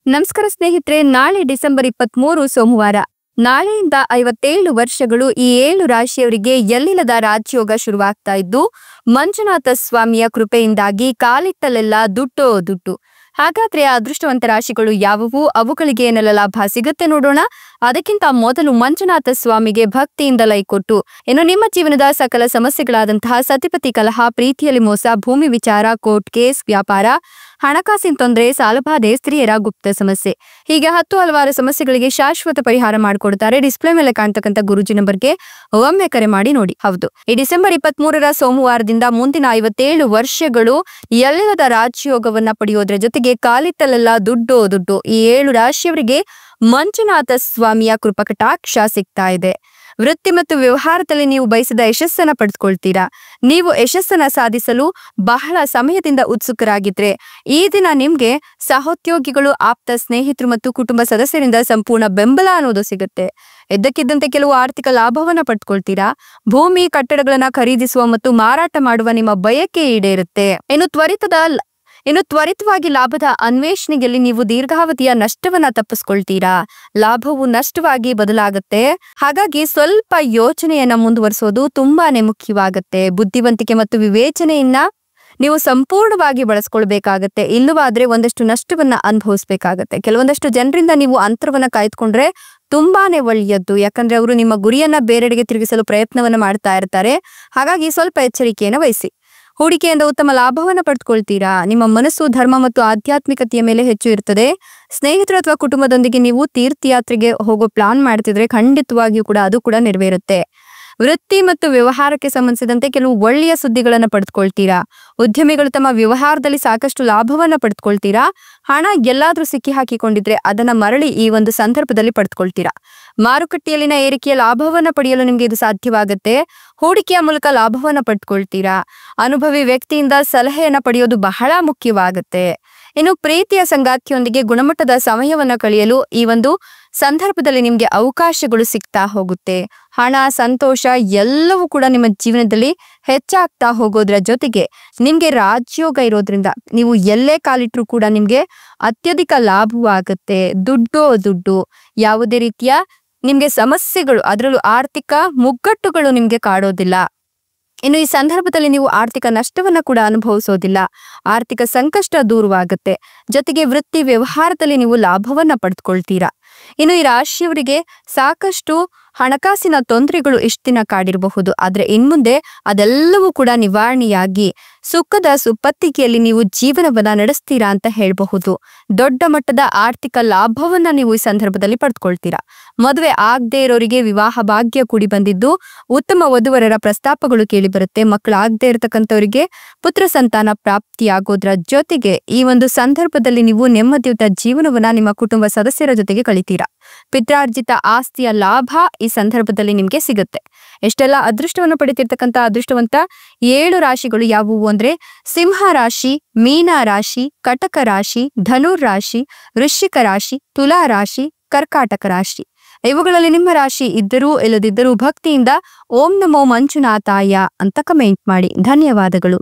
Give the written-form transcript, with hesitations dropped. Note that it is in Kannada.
ನಮಸ್ಕಾರ ಸ್ನೇಹಿತರೆ, ನಾಳೆ ಡಿಸೆಂಬರ್ 23 ಸೋಮವಾರ. ನಾಳೆಯಿಂದ 57 ವರ್ಷಗಳು ಈ 7 ರಾಶಿಯವರಿಗೆ ಎಲ್ಲಿಲ್ಲದ ರಾಜಯೋಗ ಶುರುವಾಗ್ತಾ ಇದ್ದು, ಮಂಜುನಾಥ ಸ್ವಾಮಿಯ ಕೃಪೆಯಿಂದಾಗಿ ಕಾಲಿಟ್ಟಲೆಲ್ಲ ದುಡ್ಡು. ಹಾಗಾದ್ರೆ ಆ ಅದೃಷ್ಟವಂತ ರಾಶಿಗಳು ಯಾವುವು, ಅವುಗಳಿಗೆ ಏನೆಲ್ಲ ಲಾಭ ಸಿಗುತ್ತೆ ನೋಡೋಣ. ಅದಕ್ಕಿಂತ ಮೊದಲು ಮಂಜುನಾಥ ಸ್ವಾಮಿಗೆ ಭಕ್ತಿಯಿಂದ ಲೈ ಕೊಟ್ಟು ಇನ್ನು ನಿಮ್ಮ ಜೀವನದ ಸಕಲ ಸಮಸ್ಯೆಗಳಾದಂತಹ ಸತಿಪತಿ ಕಲಹ, ಪ್ರೀತಿಯಲ್ಲಿ ಮೋಸ, ಭೂಮಿ ವಿಚಾರ, ಕೋರ್ಟ್ ಕೇಸ್, ವ್ಯಾಪಾರ, ಹಣಕಾಸಿನ ತೊಂದರೆ, ಸಾಲಬಾಧೆ, ಸ್ತ್ರೀಯರ ಗುಪ್ತ ಸಮಸ್ಯೆ, ಹೀಗೆ 10 ಹಲವಾರು ಸಮಸ್ಯೆಗಳಿಗೆ ಶಾಶ್ವತ ಪರಿಹಾರ ಮಾಡಿಕೊಡ್ತಾರೆ. ಡಿಸ್ಪ್ಲೇ ಮೇಲೆ ಕಾಣ್ತಕ್ಕಂಥ ಗುರುಜಿ ನಂಬರ್ಗೆ ಒಮ್ಮೆ ಕರೆ ಮಾಡಿ ನೋಡಿ. ಹೌದು, ಈ ಡಿಸೆಂಬರ್ 23ರ ಸೋಮವಾರದಿಂದ ಮುಂದಿನ 57 ವರ್ಷಗಳು ಎಲ್ಲಿಲ್ಲದ ರಾಜಯೋಗವನ್ನ ಪಡೆಯೋದ್ರ ಜೊತೆಗೆ ಕಾಲಿಟ್ಟಲೆಲ್ಲ ದುಡ್ಡು. ಈ 7 ರಾಶಿಯವರಿಗೆ ಮಂಜುನಾಥ ಸ್ವಾಮಿಯ ಕೃಪಕಟಾಕ್ಷ ಸಿಗ್ತಾ ಇದೆ. ವೃತ್ತಿ ಮತ್ತು ವ್ಯವಹಾರದಲ್ಲಿ ನೀವು ಬಯಸಿದ ಯಶಸ್ಸನ್ನ ಪಡೆದುಕೊಳ್ತೀರಾ. ನೀವು ಯಶಸ್ಸನ್ನ ಸಾಧಿಸಲು ಬಹಳ ಸಮಯದಿಂದ ಉತ್ಸುಕರಾಗಿದ್ರೆ ಈ ದಿನ ನಿಮ್ಗೆ ಸಹೋದ್ಯೋಗಿಗಳು, ಆಪ್ತ ಸ್ನೇಹಿತರು ಮತ್ತು ಕುಟುಂಬ ಸದಸ್ಯರಿಂದ ಸಂಪೂರ್ಣ ಬೆಂಬಲ ಅನ್ನೋದು ಸಿಗುತ್ತೆ. ಇದ್ದಕ್ಕಿದ್ದಂತೆ ಕೆಲವು ಆರ್ಥಿಕ ಲಾಭವನ್ನ ಪಡೆದುಕೊಳ್ತೀರಾ. ಭೂಮಿ, ಕಟ್ಟಡಗಳನ್ನ ಖರೀದಿಸುವ ಮತ್ತು ಮಾರಾಟ ಮಾಡುವ ನಿಮ್ಮ ಬಯಕೆ ಈಡೇರುತ್ತೆ. ಇನ್ನು ತ್ವರಿತವಾಗಿ ಲಾಭದ ಅನ್ವೇಷಣೆಯಲ್ಲಿ ನೀವು ದೀರ್ಘಾವಧಿಯ ನಷ್ಟವನ್ನ ತಪ್ಪಿಸ್ಕೊಳ್ತೀರಾ. ಲಾಭವು ನಷ್ಟವಾಗಿ ಬದಲಾಗುತ್ತೆ. ಹಾಗಾಗಿ ಸ್ವಲ್ಪ ಯೋಚನೆಯನ್ನ ಮುಂದುವರಿಸೋದು ತುಂಬಾನೇ ಮುಖ್ಯವಾಗುತ್ತೆ. ಬುದ್ಧಿವಂತಿಕೆ ಮತ್ತು ವಿವೇಚನೆಯನ್ನ ನೀವು ಸಂಪೂರ್ಣವಾಗಿ ಬಳಸ್ಕೊಳ್ಬೇಕಾಗತ್ತೆ. ಇಲ್ಲವಾದ್ರೆ ಒಂದಷ್ಟು ನಷ್ಟವನ್ನ ಅನುಭವಿಸ್ಬೇಕಾಗತ್ತೆ. ಕೆಲವೊಂದಷ್ಟು ಜನರಿಂದ ನೀವು ಅಂತರವನ್ನ ಕಾಯ್ದುಕೊಂಡ್ರೆ ತುಂಬಾನೇ ಒಳ್ಳೆಯದ್ದು. ಯಾಕಂದ್ರೆ ಅವರು ನಿಮ್ಮ ಗುರಿಯನ್ನ ಬೇರೆಡೆಗೆ ತಿರುಗಿಸಲು ಪ್ರಯತ್ನವನ್ನ ಮಾಡ್ತಾ ಇರ್ತಾರೆ. ಹಾಗಾಗಿ ಸ್ವಲ್ಪ ಎಚ್ಚರಿಕೆಯನ್ನು ವಹಿಸಿ. ಹೂಡಿಕೆಯಿಂದ ಉತ್ತಮ ಲಾಭವನ್ನ ಪಡೆದುಕೊಳ್ತೀರಾ. ನಿಮ್ಮ ಮನಸ್ಸು ಧರ್ಮ ಮತ್ತು ಆಧ್ಯಾತ್ಮಿಕತೆಯ ಮೇಲೆ ಹೆಚ್ಚು ಇರ್ತದೆ. ಸ್ನೇಹಿತರು ಅಥವಾ ಕುಟುಂಬದೊಂದಿಗೆ ನೀವು ತೀರ್ಥಯಾತ್ರೆಗೆ ಹೋಗೋ ಪ್ಲಾನ್ ಮಾಡ್ತಿದ್ರೆ ಖಂಡಿತವಾಗಿಯೂ ಕೂಡ ಅದು ಕೂಡ ನೆರವೇರುತ್ತೆ. ವೃತ್ತಿ ಮತ್ತು ವ್ಯವಹಾರಕ್ಕೆ ಸಂಬಂಧಿಸಿದಂತೆ ಕೆಲವು ಒಳ್ಳೆಯ ಸುದ್ದಿಗಳನ್ನ ಪಡೆದುಕೊಳ್ತೀರಾ. ಉದ್ಯಮಿಗಳು ತಮ್ಮ ವ್ಯವಹಾರದಲ್ಲಿ ಸಾಕಷ್ಟು ಲಾಭವನ್ನ ಪಡೆದುಕೊಳ್ತೀರಾ. ಹಣ ಎಲ್ಲಾದ್ರೂ ಸಿಕ್ಕಿ ಹಾಕಿಕೊಂಡಿದ್ರೆ ಅದನ್ನ ಮರಳಿ ಈ ಒಂದು ಸಂದರ್ಭದಲ್ಲಿ ಪಡೆದುಕೊಳ್ತೀರಾ. ಮಾರುಕಟ್ಟೆಯಲ್ಲಿನ ಏರಿಕೆಯ ಲಾಭವನ್ನ ಪಡೆಯಲು ನಿಮ್ಗೆ ಇದು ಸಾಧ್ಯವಾಗುತ್ತೆ. ಹೂಡಿಕೆಯ ಮೂಲಕ ಲಾಭವನ್ನ ಪಡೆದುಕೊಳ್ತೀರಾ. ಅನುಭವಿ ವ್ಯಕ್ತಿಯಿಂದ ಸಲಹೆಯನ್ನ ಪಡೆಯೋದು ಬಹಳ ಮುಖ್ಯವಾಗುತ್ತೆ. ಇನ್ನು ಪ್ರೀತಿಯ ಸಂಗಾತಿಯೊಂದಿಗೆ ಗುಣಮಟ್ಟದ ಸಮಯವನ್ನ ಕಳೆಯಲು ಈ ಒಂದು ಸಂದರ್ಭದಲ್ಲಿ ನಿಮ್ಗೆ ಅವಕಾಶಗಳು ಸಿಗ್ತಾ ಹೋಗುತ್ತೆ. ಹಣ, ಸಂತೋಷ ಎಲ್ಲವೂ ಕೂಡ ನಿಮ್ಮ ಜೀವನದಲ್ಲಿ ಹೆಚ್ಚಾಗ್ತಾ ಹೋಗೋದ್ರ ಜೊತೆಗೆ ನಿಮ್ಗೆ ರಾಜಯೋಗ ಇರೋದ್ರಿಂದ ನೀವು ಎಲ್ಲೇ ಕಾಲಿಟ್ರೂ ಕೂಡ ನಿಮ್ಗೆ ಅತ್ಯಧಿಕ ಲಾಭವಾಗುತ್ತೆ. ದುಡ್ಡು ಯಾವುದೇ ರೀತಿಯ ನಿಮ್ಗೆ ಸಮಸ್ಯೆಗಳು, ಅದರಲ್ಲೂ ಆರ್ಥಿಕ ಮುಗ್ಗಟ್ಟುಗಳು ನಿಮ್ಗೆ ಕಾಡೋದಿಲ್ಲ. ಇನ್ನು ಈ ಸಂದರ್ಭದಲ್ಲಿ ನೀವು ಆರ್ಥಿಕ ನಷ್ಟವನ್ನ ಕೂಡ ಅನುಭವಿಸೋದಿಲ್ಲ. ಆರ್ಥಿಕ ಸಂಕಷ್ಟ ದೂರವಾಗುತ್ತೆ. ಜೊತೆಗೆ ವೃತ್ತಿ ವ್ಯವಹಾರದಲ್ಲಿ ನೀವು ಲಾಭವನ್ನ ಪಡೆದುಕೊಳ್ತೀರಾ. ಇನ್ನು ಈ ರಾಶಿಯವರಿಗೆ ಸಾಕಷ್ಟು ಹಣಕಾಸಿನ ತೊಂದರೆಗಳು ಇಷ್ಟ ದಿನ ಕಾಡಿರಬಹುದು. ಆದ್ರೆ ಇನ್ಮುಂದೆ ಅದೆಲ್ಲವೂ ಕೂಡ ನಿವಾರಣೆಯಾಗಿ ಸುಖದ ಸುಪ್ಪತ್ತಿಗೆಯಲ್ಲಿ ನೀವು ಜೀವನವನ್ನ ನಡೆಸ್ತೀರಾ ಅಂತ ಹೇಳಬಹುದು. ದೊಡ್ಡ ಮಟ್ಟದ ಆರ್ಥಿಕ ಲಾಭವನ್ನ ನೀವು ಈ ಸಂದರ್ಭದಲ್ಲಿ ಪಡೆದುಕೊಳ್ತೀರಾ. ಮದುವೆ ಆಗದೆ ಇರೋರಿಗೆ ವಿವಾಹ ಭಾಗ್ಯ ಕೂಡಿ ಬಂದಿದ್ದು ಉತ್ತಮ ವಧುವರರ ಪ್ರಸ್ತಾಪಗಳು ಕೇಳಿ ಬರುತ್ತೆ. ಮಕ್ಕಳಾಗದೆ ಇರತಕ್ಕಂಥವರಿಗೆ ಪುತ್ರ ಸಂತಾನ ಪ್ರಾಪ್ತಿಯಾಗೋದ್ರ ಜೊತೆಗೆ ಈ ಒಂದು ಸಂದರ್ಭದಲ್ಲಿ ನೀವು ನೆಮ್ಮದಿಯುತ ಜೀವನವನ್ನ ನಿಮ್ಮ ಕುಟುಂಬ ಸದಸ್ಯರ ಜೊತೆಗೆ ಕಳಿತೀರಾ. ಪಿತ್ರಾರ್ಜಿತ ಆಸ್ತಿಯ ಲಾಭ ಈ ಸಂದರ್ಭದಲ್ಲಿ ನಿಮ್ಗೆ ಸಿಗುತ್ತೆ. ಎಷ್ಟೆಲ್ಲ ಅದೃಷ್ಟವನ್ನು ಪಡೆದಿರ್ತಕ್ಕಂಥ ಅದೃಷ್ಟವಂತ 7 ರಾಶಿಗಳು ಯಾವುವು ಅಂದ್ರೆ ಸಿಂಹ ರಾಶಿ, ಮೀನ ರಾಶಿ, ಕಟಕ ರಾಶಿ, ಧನುರ್ ರಾಶಿ, ವೃಶ್ಚಿಕ ರಾಶಿ, ತುಲಾ ರಾಶಿ, ಕರ್ಕಾಟಕ ರಾಶಿ. ಇವುಗಳಲ್ಲಿ ನಿಮ್ಮ ರಾಶಿ ಇದ್ದರೂ ಇಲ್ಲದಿದ್ದರೂ ಭಕ್ತಿಯಿಂದ ಓಂ ನಮೋ ಮಂಜುನಾಥಾಯ ಅಂತ ಕಮೆಂಟ್ ಮಾಡಿ. ಧನ್ಯವಾದಗಳು.